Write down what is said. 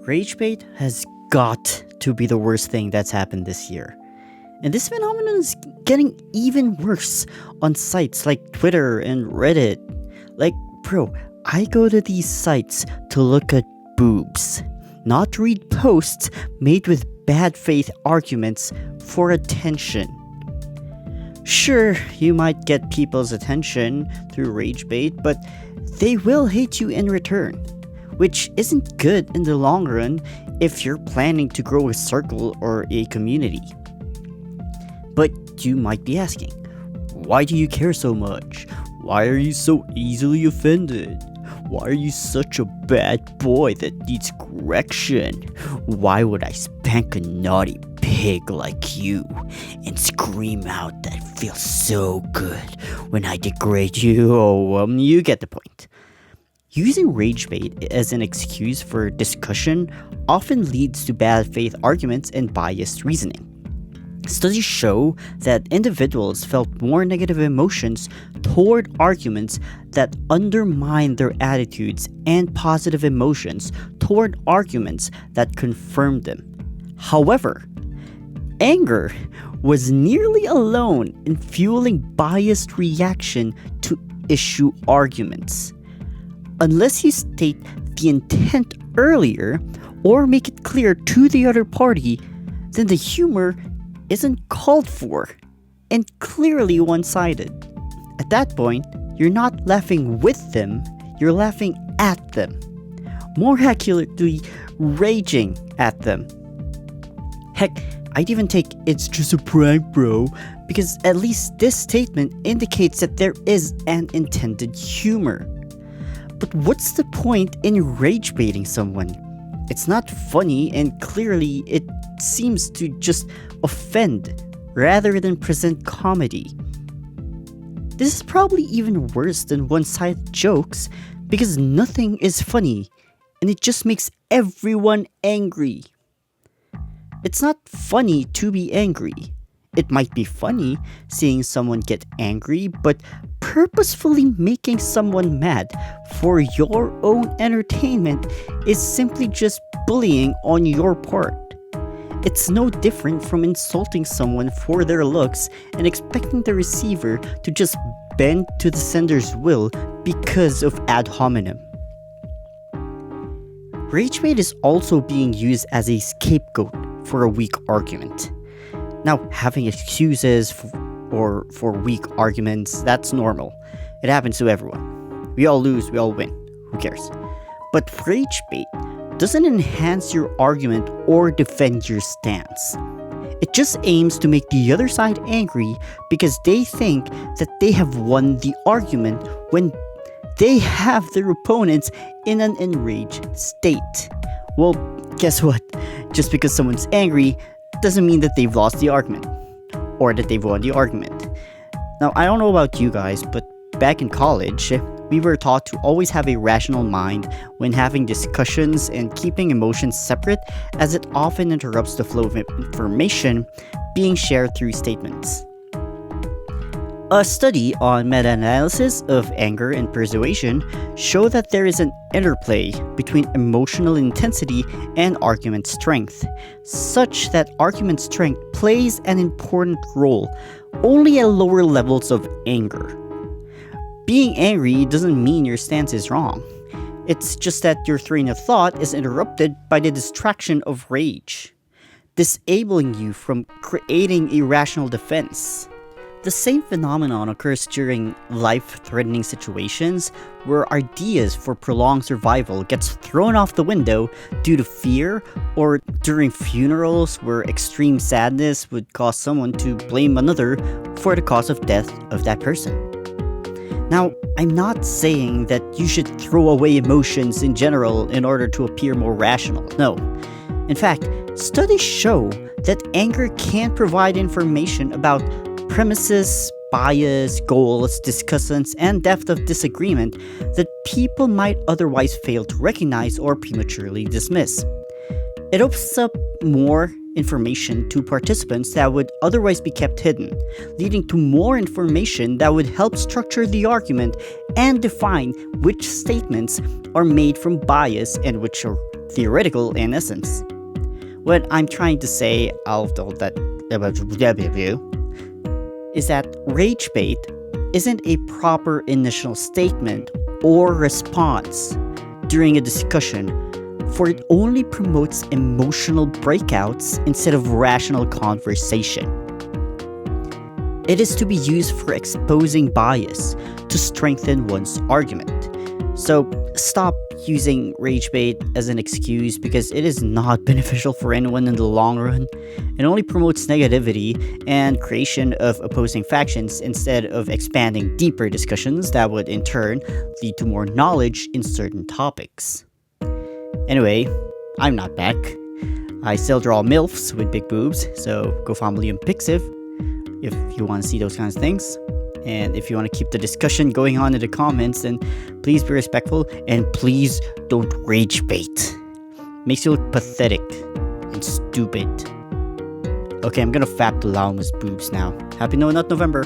RageBait has got to be the worst thing that's happened this year. And this phenomenon is getting even worse on sites like Twitter and Reddit. Like, bro, I go to these sites to look at boobs, not to read posts made with bad faith arguments for attention. Sure, you might get people's attention through RageBait, but they will hate you in return, which isn't good in the long run if you're planning to grow a circle or a community. But you might be asking, why do you care so much? Why are you so easily offended? Why are you such a bad boy that needs correction? Why would I spank a naughty pig like you and scream out that it feels so good when I degrade you? Oh, you get the point. Using RageBait as an excuse for discussion often leads to bad faith arguments and biased reasoning. Studies show that individuals felt more negative emotions toward arguments that undermine their attitudes and positive emotions toward arguments that confirmed them. However, anger was nearly alone in fueling biased reaction to issue arguments. Unless you state the intent earlier or make it clear to the other party, then the humor isn't called for and clearly one-sided. At that point, you're not laughing with them, you're laughing at them. More accurately, raging at them. Heck, I'd even take "it's just a prank, bro," because at least this statement indicates that there is an intended humor. But what's the point in rage baiting someone? It's not funny, and clearly it seems to just offend rather than present comedy. This is probably even worse than one-sided jokes because nothing is funny and it just makes everyone angry. It's not funny to be angry. It might be funny seeing someone get angry, but purposefully making someone mad for your own entertainment is simply just bullying on your part. It's no different from insulting someone for their looks and expecting the receiver to just bend to the sender's will because of ad hominem. RageBait is also being used as a scapegoat for a weak argument. Now, having excuses for weak arguments, that's normal. It happens to everyone. We all lose, we all win. Who cares? But RageBait doesn't enhance your argument or defend your stance. It just aims to make the other side angry because they think that they have won the argument when they have their opponents in an enraged state. Well, guess what? Just because someone's angry doesn't mean that they've lost the argument or that they've won the argument. Now, I don't know about you guys, but back in college, we were taught to always have a rational mind when having discussions and keeping emotions separate, as it often interrupts the flow of information being shared through statements. A study on meta-analysis of anger and persuasion showed that there is an interplay between emotional intensity and argument strength, such that argument strength plays an important role only at lower levels of anger. Being angry doesn't mean your stance is wrong. It's just that your train of thought is interrupted by the distraction of rage, disabling you from creating a rational defense. The same phenomenon occurs during life-threatening situations where ideas for prolonged survival gets thrown off the window due to fear, or during funerals where extreme sadness would cause someone to blame another for the cause of death of that person. Now, I'm not saying that you should throw away emotions in general in order to appear more rational. No. In fact, studies show that anger can provide information about premises, bias, goals, discussants, and depth of disagreement that people might otherwise fail to recognize or prematurely dismiss. It opens up more information to participants that would otherwise be kept hidden, leading to more information that would help structure the argument and define which statements are made from bias and which are theoretical in essence. What I'm trying to say out of that is that RAGEBAIT isn't a proper initial statement or response during a discussion, for it only promotes emotional breakouts instead of rational conversation. It is to be used for exposing bias to strengthen one's argument. So stop using RAGEBAIT as an excuse, because it is not beneficial for anyone in the long run. It only promotes negativity and creation of opposing factions instead of expanding deeper discussions that would in turn lead to more knowledge in certain topics. Anyway, I'm not back. I still draw MILFs with big boobs, so go follow me on Pixiv if you want to see those kinds of things. And if you want to keep the discussion going on in the comments, then please be respectful and please don't RAGEBAIT. Makes you look pathetic and stupid. Okay, I'm gonna fap the llama's boobs now. Happy No Nut November.